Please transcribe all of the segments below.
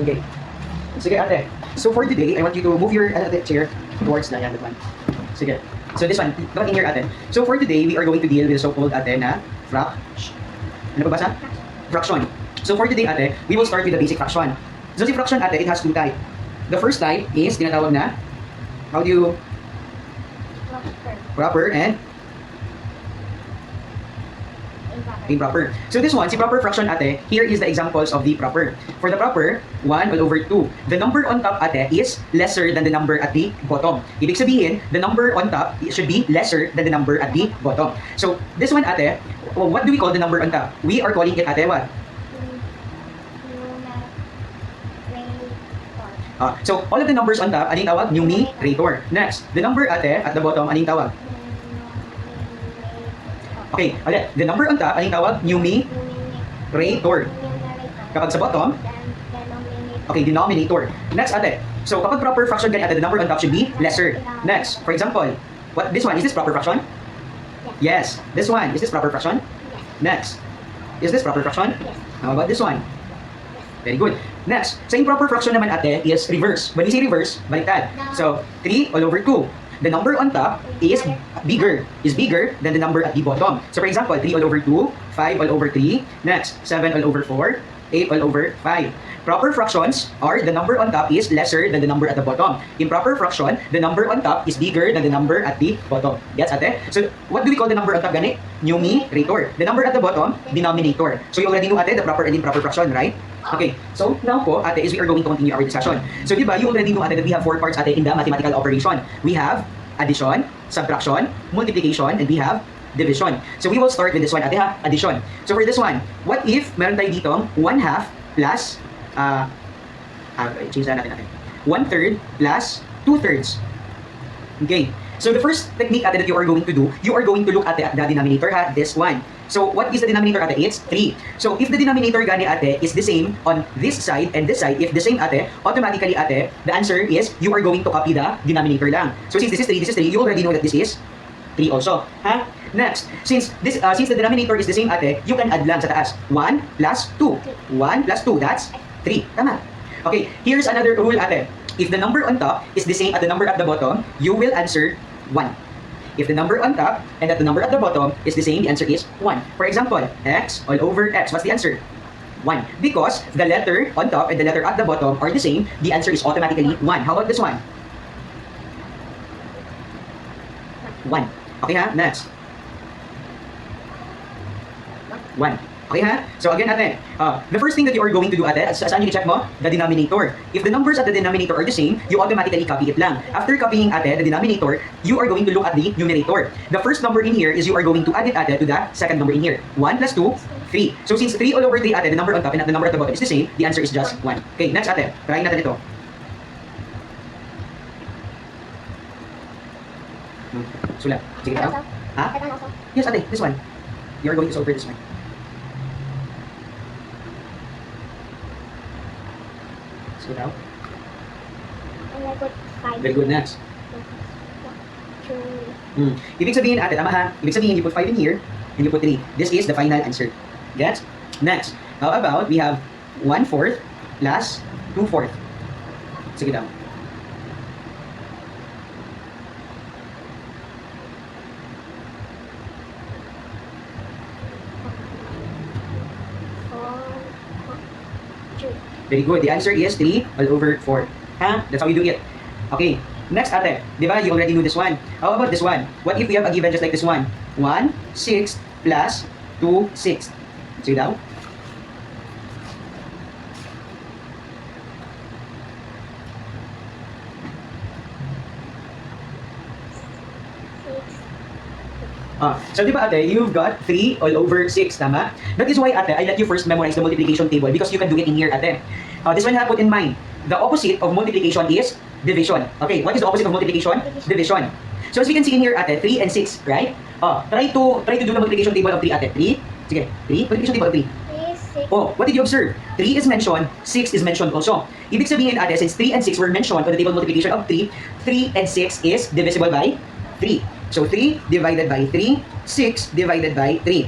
Okay. Sige ate. So for today, I want you to move your chair towards the other one. Sige. So this one, not in here ate. So for today, we are going to deal with the so-called ate na ano ba basa? Fraction. So for today ate, we will start with the basic fraction. So si fraction ate, it has two types. The first type is tinatawag na, how do you, proper and improper. So this one, si proper fraction ate, here is the examples of the proper. For the proper, 1 all over 2. The number on top ate is lesser than the number at the bottom. Ibig sabihin, the number on top should be lesser than the number at the bottom. So this one ate, what do we call the number on top? We are calling it ate what? So all of the numbers on top, anong tawag? Numerator. Next, the number ate at the bottom, anong tawag? Okay, ulit. The number on top, anong tawag? Numerator. Kapag sa bottom, okay, denominator. Next, ate. So, kapag proper fraction ganyan, ate, the number on top should be lesser. Next, for example, this one, is this proper fraction? Yes. This one, is this proper fraction? Next, is this proper fraction? How about this one? Very good. Next, sa improper fraction naman, ate, is reverse. When we say reverse, baliktad. So, 3 all over 2. The number on top is bigger than the number at the bottom. So for example, 3 all over 2, 5 all over 3, next 7 all over 4, 8 all over 5. Proper fractions are the number on top is lesser than the number at the bottom. Improper fraction, the number on top is bigger than the number at the bottom. Gets ate? So what do we call the number on top gani? Numerator. The number at the bottom, denominator. So you already know ate the proper and improper fraction, right? Okay, so now po, ate, is we are going to continue our discussion. So, di ba, you already know, ate, that we have 4 parts, ate, in the mathematical operation. We have addition, subtraction, multiplication, and we have division. So, we will start with this one, ate, ha? Addition. So, for this one, what if meron tayo dito 1/2 plus, change na natin. 1/3 plus 2/3. Okay. So the first technique ate that you are going to do, you are going to look at the denominator ha, this one. So what is the denominator ate? It's 3. So if the denominator gani ate is the same on this side and this side, if the same ate, automatically ate, the answer is you are going to copy the denominator lang. So since this is 3, you already know that this is 3 also. Ha? Next, since the denominator is the same ate, you can add lang sa taas. 1 plus 2. 1 plus 2, that's 3. Tama. Okay, here's another rule ate. If the number on top is the same as the number at the bottom, you will answer 1. If the number on top and that the number at the bottom is the same, the answer is 1. For example, x all over x. What's the answer? 1. Because the letter on top and the letter at the bottom are the same, the answer is automatically 1. How about this one? 1. Okay ha? Next. 1. Okay ha? So again ate, the first thing that you are going to do ate, saan yung i-check mo? The denominator. If the numbers at the denominator are the same, you automatically copy it lang. After copying ate, the denominator, you are going to look at the numerator. The first number in here is you are going to add it ate to the second number in here. 1 plus 2, 3. So since 3 all over 3 ate, the number on top and the number at the bottom is the same, the answer is just 1. Okay, next ate, try natin ito. Sulat. Sige ito. Ha? Yes ate, this one. You are going to solve for this one. So now, And I put 5. very good, next. 2. Ibig sabihin ate, tama ha? Ibig sabihin you put 5 in here and you put 3. This is the final answer. Gets? Next, how about we have 1/4 plus 2/4. Sige daw. Very good. The answer is 3 all over 4. Ha? That's how you do it. Okay. Next ate. Di ba? You already knew this one. How about this one? What if we have a given just like this one? 1/6 plus 2/6. Sige daw. So di ba ate, you've got 3 all over 6, tama? That is why ate, I let you first memorize the multiplication table because you can do it in here ate. This one you have put in mind. The opposite of multiplication is division. Okay, what is the opposite of multiplication? Division. So as we can see in here ate, 3 and 6, right? Try to do the multiplication table of 3 ate. 3, sige, 3, multiplication table of 3. 6. Oh, what did you observe? 3 is mentioned, 6 is mentioned also. Ibig sabihin ate, since 3 and 6 were mentioned on the table multiplication of 3, 3 and 6 is divisible by 3. So 3 divided by 3, 6 divided by 3.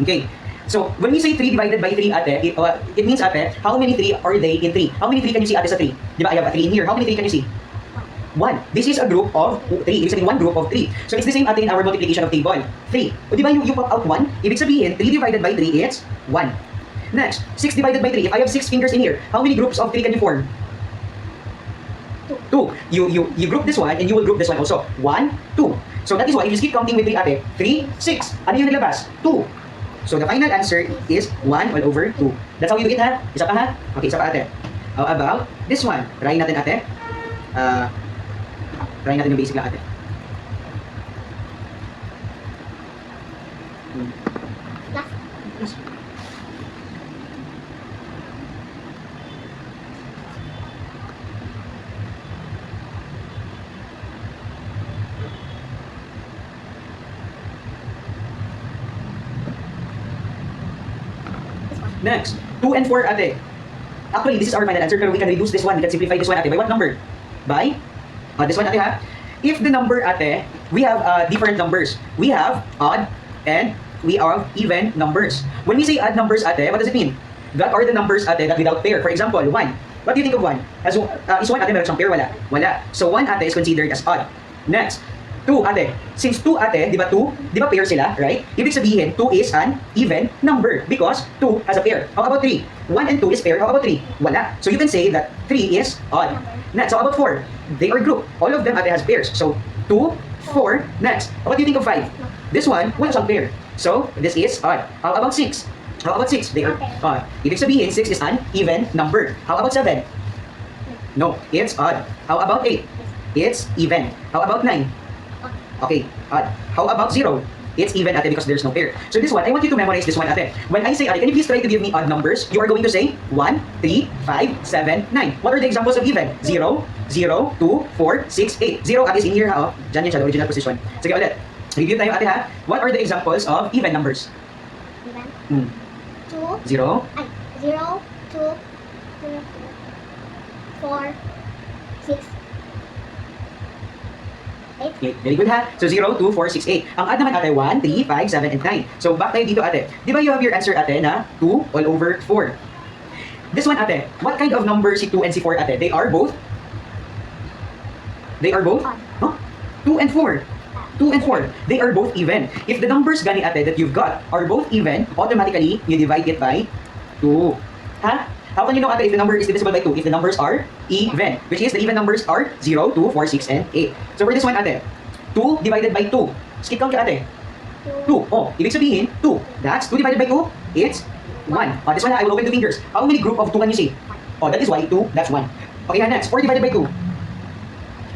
Okay. So, when we say 3 divided by 3, ate, it means, ate, how many 3 are they in 3? How many 3 can you see, ate, sa 3? Di ba, I have a 3 in here. How many 3 can you see? 1. This is a group of 3. Ibig sabihin, one group of 3. So, it's the same, ate, in our multiplication of table. 3. O, di ba, you pop out 1? Ibig sabihin, 3 divided by 3 is 1. Next, 6 divided by 3. If I have 6 fingers in here, how many groups of 3 can you form? 2. You group this one and you will group this one also. 1, 2. So that is why if you keep counting with 3, ate, 3, 6. Ano yung nilabas? 2. So the final answer is 1 all over 2. That's how you do it, ha? Isa pa, ha? Okay, isa pa, ate. How about this one? Try natin, ate. Try natin yung basic lang, ate. Last. This one. Next, 2 and 4, ate. Actually, this is our final answer, pero we can reduce this one. We can simplify this one, ate. By what number? By? This one, ate, ha? If the number, ate, we have different numbers. We have odd and we have even numbers. When we say odd numbers, ate, what does it mean? That are the numbers, ate, that without pair. For example, 1. What do you think of 1? Is 1, ate, meron siyang pair? Wala. Wala. So 1, ate, is considered as odd. Next, 2, ate. Since 2, ate, di ba 2? Di ba pair sila, right? Ibig sabihin, 2 is an even number because 2 has a pair. How about 3? 1 and 2 is pair. How about 3? Wala. So you can say that 3 is odd. Next, how about 4? They are grouped. All of them, ate, has pairs. So 2, 4. Next, what do you think of 5? This one, wala siyang pair. So this is odd. How about 6? How about 6? They are odd. Ibig sabihin, 6 is an even number. How about 7? No, it's odd. How about 8? It's even. How about 9? Okay, odd. How about 0? It's even, ate, because there's no pair. So this one, I want you to memorize this one, ate. When I say, ate, can you please try to give me odd numbers? You are going to say 1, 3, 5, 7, 9. What are the examples of even? 0, 0, 2, 4, 6, 8. 0, ate, is in here, ha? Oh, dyan yun siya, the original position. Sige ulit. Review tayo, ate, ha? What are the examples of even numbers? Even. 2. 0, 0, 2, 3, 4, 6, 8. 8. Very good, ha? So 0, 2, 4, 6, 8. Ang odd naman, ate, 1, 3, 5, 7, and 9. So back tayo dito, ate. Di ba you have your answer, ate, na 2 all over 4? This one, ate, what kind of number si 2 and si 4, ate? They are both? Odd. Huh? 2 and 4. 2 and 4. They are both even. If the numbers, gani, ate, that you've got are both even, automatically, you divide it by 2. Ha? How can you know, ate, if the number is divisible by 2? If the numbers are even, which is the even numbers are 0, 2, 4, 6, and 8. So for this one, ate, 2 divided by 2. Skip count ka, ate. 2. Oh, ibig sabihin, 2. That's 2 divided by 2. It's 1. Oh, this one, I will open 2 fingers. How many group of 2 can you see? Oh, that is why 2, that's 1. Okay, next. 4 divided by 2.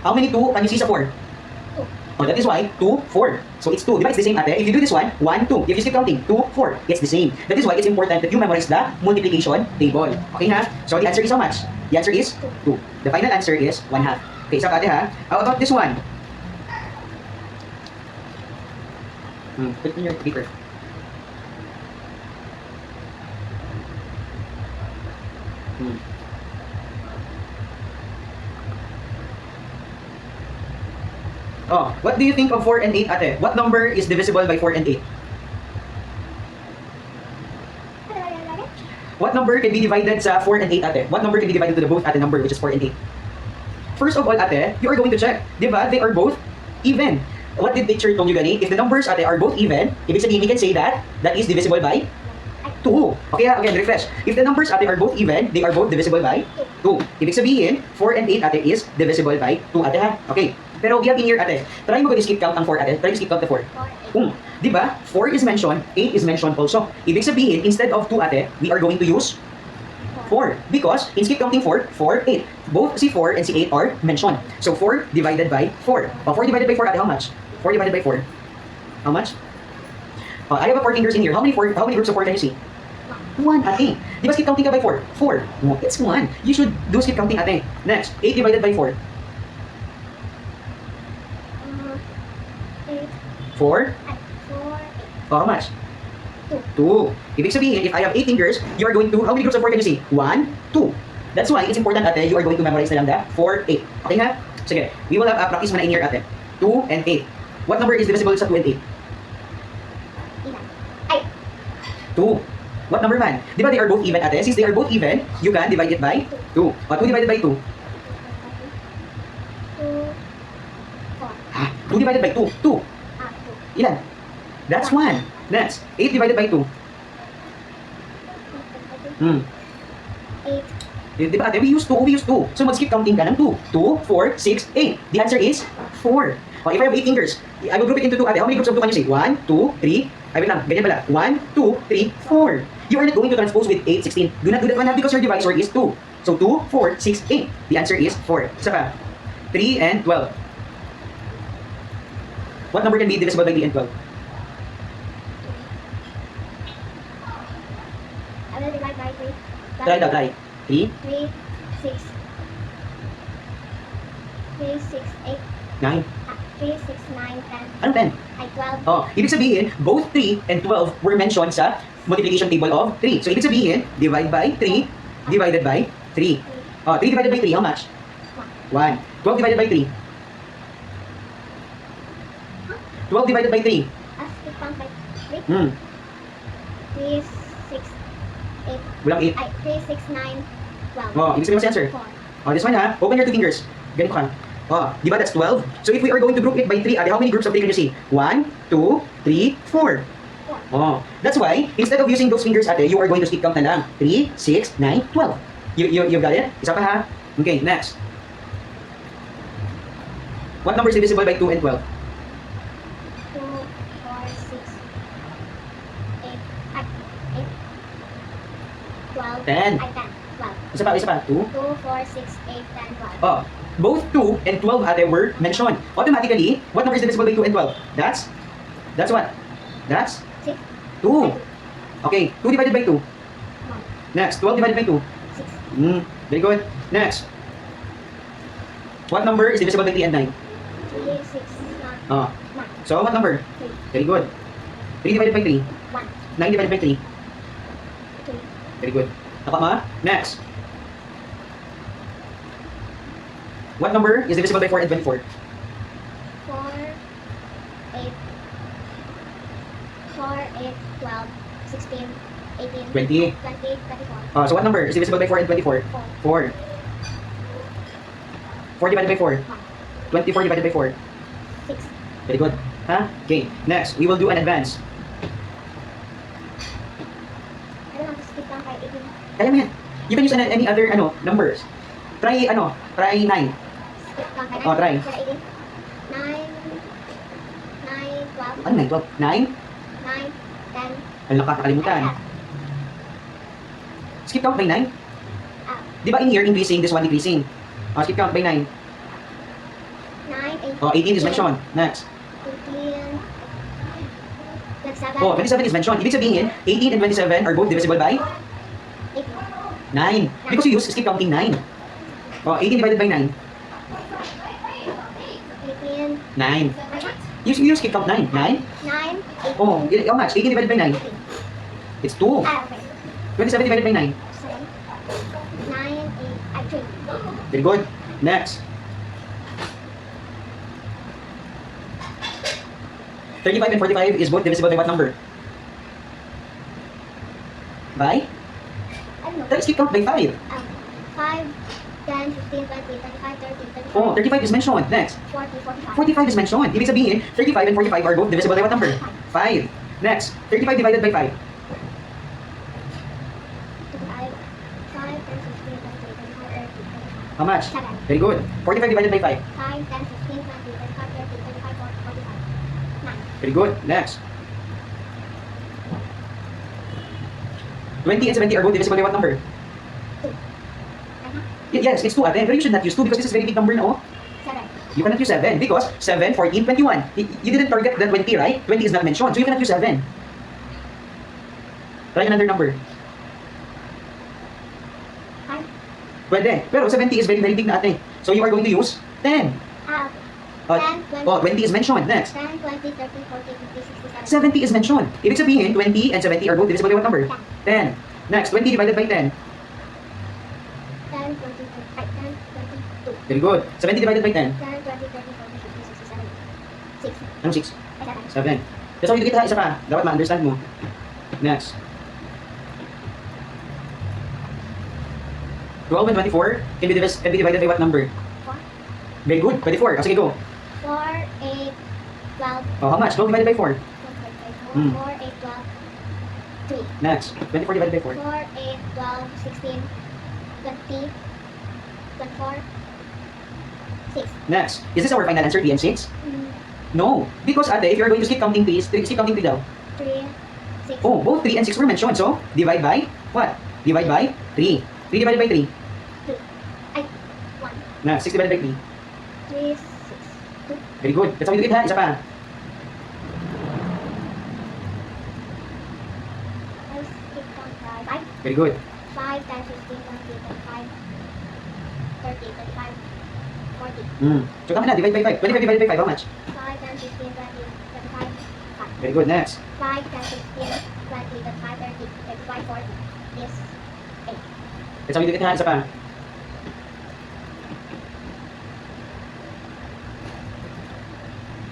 How many 2 can you see sa 4? 2. Oh, that is why 2, 4. So it's 2. Diba? It's the same, ate. If you do this one, 1, 2. If you keep counting, 2, 4. It's the same. That is why it's important that you memorize the multiplication table. Okay, ha? So the answer is how much? The answer is 2. The final answer is 1/2. Okay, isa pa, ate, ha? How about this one? Put it in your paper. Oh, what do you think of 4 and 8, ate? What number is divisible by 4 and 8? What number can be divided sa 4 and 8, ate? What number can be divided to the both ate number, which is 4 and 8? First of all, ate, you are going to check. Diba? They are both even. What did teacher told you, gani? If the numbers, ate, are both even, ibig sabihin, we can say that that is divisible by 2. Okay, again, refresh. If the numbers, ate, are both even, they are both divisible by 2. Ibig sabihin, 4 and 8, ate, is divisible by 2, ate, ha? Okay. Pero we have in here, ate, try mo ba skip count ang 4, ate? Try mo skip count the 4. Diba? 4 is mentioned, 8 is mentioned also. Ibig sabihin, instead of 2, ate, we are going to use 4. Because in skip counting 4, 4, 8. Both si 4 and si 8 are mentioned. So 4 divided by 4. 4 divided by 4, ate, how much? 4 divided by 4. How much? I have a 4 fingers in here. How many groups of 4 can you see? 1, ate. Di ba skip counting ka by 4? 4. No, it's 1. You should do skip counting, ate. Next, 8 divided by 4. 4. 4, 8. How much? 2. Ibig sabihin, if I have 8 fingers, you are going to, how many groups of 4 can you see? 1, 2. That's why it's important, ate, you are going to memorize na lang the 4, 8. Okay ha? Sige, we will have a practice muna in here, ate. 2 and 8. What number is divisible sa 2 and 8? Even. Ay. 2. What number man? Di ba they are both even ate? Since they are both even, you can divide it by 2. 2 divided by 2. 2, 4. Ha? 2 divided by 2. 2. 2. Ilan? That's 1. Next. 8 divided by 2. 8. Di ba ate? We use 2. So mag-skip counting ka ng 2. 2, 4, 6, 8. The answer is 4. If I have 8 fingers, I will group it into 2 ate. How many groups of 2 can you say? 1, 2, 3. Ay, wait lang. Ganyan pala. 1, 2, 3, 4. You are not going to transpose with 8, 16. Do not do that one because your divisor is 2. So 2, 4, 6, 8. The answer is 4. Isa pa. 3 and 12. What number can be divisible by 3 and 12? I will divide by 3. Try daw, try. 3, 3, 6. 3, 6, 8. 9. 3, 6, 9, 10. Ano 10? Ay, 12. Oh, ibig sabihin, both 3 and 12 were mentioned sa multiplication table of 3. So, ibig sabihin, divide by 3 divided by 3. Oh, 3 divided by 3, how much? 1. 12 divided by 3. 12 divided by 3. As it comes by 3. Hmm. 3, 6, 8. Walang 8. Ay, 3, 6, 9, 12. Oh, ibig sabihin mo si answer. 4. Oh, this one ha. Open your 2 fingers. Ganito ka. Oh, di ba that's 12? So if we are going to group it by 3, how many groups of 3 can you see? 1, 2, 3, 4. 4. Oh, that's why, instead of using those fingers ate, you are going to skip count na lang. 3, 6, 9, 12. You got it? Isa pa ha? Okay, next. What number is divisible by 2 and 12? 2, 4, 6, 8. Ay, 8. 12. 10. Ay, 10. 12. Isa pa, 2. 2, 4, 6, 8, 10, 12. Oh, both 2 and 12 ate were mentioned. Automatically, what number is divisible by 2 and 12? That's what? That's 6. 2. Okay, 2 divided by 2. 1. Next, 12 divided by 2. 6. Very good. Next. What number is divisible by 3 and 9? 3, 6, 9. Oh, 9. so what number? 3. Very good. 3 divided by 3. 1. 9 divided by 3. 3. Very good. Tapa ma? Next. What number is divisible by 4 and 24? 4, 8. 4, 8, 12, 16, 18, 20. 20, 24. Oh, so what number is divisible by 4 and 24? 4. 4. 4 divided by 4. 1. 24 divided by 4. 6. Very good. Huh? Okay. Next, we will do an advance. I don't know, skip lang kay 18. Kaya mo yan. You can use any other numbers. Try 9. Skip lang kay 9. Oh, try. Kay 18. 9, 9, 12, Ano 9, 12? 9? 9, 10. Ang nakakalimutan. Skip count by 9? Ah, Di ba in here, increasing, this one decreasing? Skip count by 9. 9, 18. Oh, 18 is mentioned. Next. 18. Like 7. Oh, 27 is mentioned. Ibig sabihin, 18 and 27 are both divisible by 18. 9. Because you use skip counting 9. Oh, 18 divided by 9. 18. 9. You skip count 9. 9? 9, 8. Oh, how much? 18 divided by 9. 18. It's 2. Ah, okay. 27 divided by 9. 7. 9, 8. Ay, 3. Very good. Next. 35 and 45 is both divisible by what number? By? I don't know. Let's skip count by 5. 5, 10, 15, 20, 25, 30, 35, Oh, 35 is mentioned. Next. 40, 45. 45 is mentioned. Ibig sabihin, 35 and 45 are both divisible by what number? 5. Next. 35 divided by 5. 25, 5, 10, 15, 20, 25, 30, 35. How much? 7. Very good. 45 divided by 5. 5, 10, 15, 20, 25, 30, 35, 40, 45. 9. Very good. Next. 20 and 70 are both divisible by what number? 2. Yes, it's 2 ate. Pero you should not use 2 because this is very big number na oh. 7. You cannot use 7 because 7, 14, 21. You didn't target the 20, right? 20 is not mentioned, so you cannot use 7. Try another number. 5. Pwede. Pero 70 is very, very big na ate. So you are going to use 10. Ah, Oh, 10, 20, oh, 20 is mentioned. Next. 10, 20, 30, 40, 50, 60, 70. 70 is mentioned. Ibig sabihin, 20 and 70 are both divisible by what number? 10. Next, 20 divided by 10. 10, 20, 10, 22. Very good. 70 divided by 10. 10, 20, 30, 40, 50, 60, 70. 6. Anong 6? Ay, 7. 7. That's how you do it ha. Isa pa. Dapat ma-understand mo. Next. 12 and 24 can be divided by what number? 4. Very good. 24. Oh, sige, go. 4, 8, 12. Oh, how much? 12 divided by 4. 4, 8, Hmm. 12. 3. Next. 24 divided by 4. 4, 8, 12, 16, 20, 24, 6. Next. Is this our final answer, 3 and 6? No. Because ate, if you're going to skip counting 3, skip counting 3 daw. 3, 6. Oh, both 3 and 6 were mentioned. So, divide by what? Divide by 3. 3 divided by 3. 2. Ay, 1. Next. 6 divided by 3. 3, 6, 2. Very good. That's how you do it, ha? Isa pa. I'll skip count 5. Very good. 5 times 15, 20, 25, 30, 35, 40. So, tama na. Divide by 5. 25 divided by 5. How much? 5 times 15, 20, 25, 5. Very good. Next. 5 times 15, 20, 25, 30, 35, 40 is 8. That's how you do it, ha? Isa pa.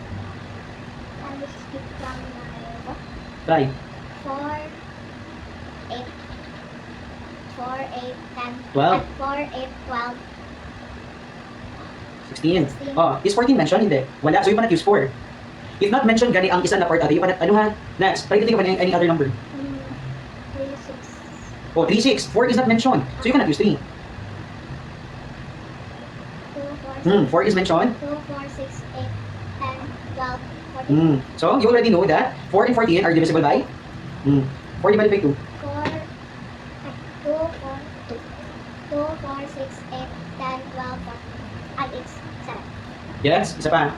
I will skip from my book. Try. 4, 8, 4, 8, 10, 12. 4, 8, 12, 16. 16. Oh, is 14 mentioned? Hindi. Wala. So, you cannot use 4. If not mentioned, gani ang isa na part ate. You cannot, ano ha? Next. Try to think of any other number. 3, 6, Oh, 3, 6. 4 is not mentioned. So, you cannot use 3. 2, 4, 6, 4 is mentioned. 2, 4, 6, 8, 10, 12, 14. So, you already know that 4 and 14 are divisible by 4 divided by 2. 4, 2, 4, 2, 2, 4, 6, 8, 10, 12, 14. And it's 7. Yes? Isa pa.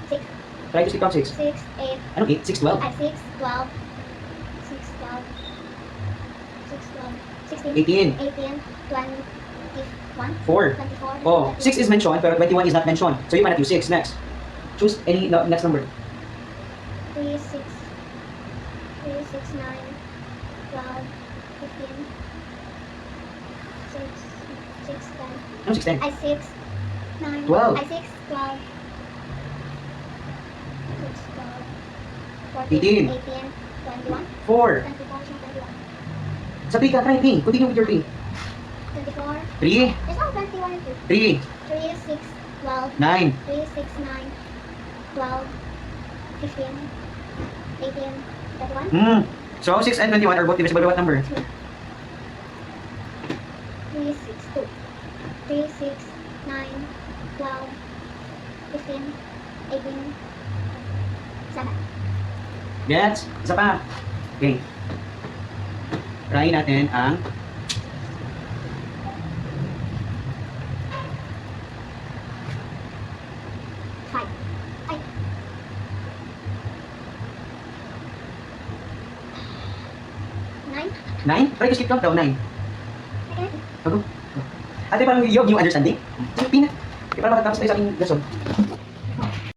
Six, Try to skip count 6. 6, 8, Ano 8? 6, 12? 6, 12, 6, 12, 6, 12, 16, 18. 18, 21, 4. 24. Oh, 6 is mentioned, pero 21 is not mentioned. So, you cannot use 6. Next. Choose any next number. 3, 6, 3, 6, 9, 12, 15, 6, 6, 10. Ano 6, 10? I 6, 9, 12. I 6, 12, 6, 12, 14, 18. 18, 21, 4. 24, 21, Sa 3 ka, try 3. Continue with your 3. 24. 3. There's no 21 and 2. 3. 3, 6, 12, 9. 3, 6, 9, 12, 15, 18, 21, So, 6 and 21 are both divisible by what number? 3, 6, 2, 3, 6, 9, 12, 15, 18, 7. Gets? Isa pa. Okay. Try natin ang 5. Ay. 9. 9. Try to skip count daw, 9. Okay. Ate, parang you have new understanding? Yung pina. Para makatapos tayo sa ating lesson.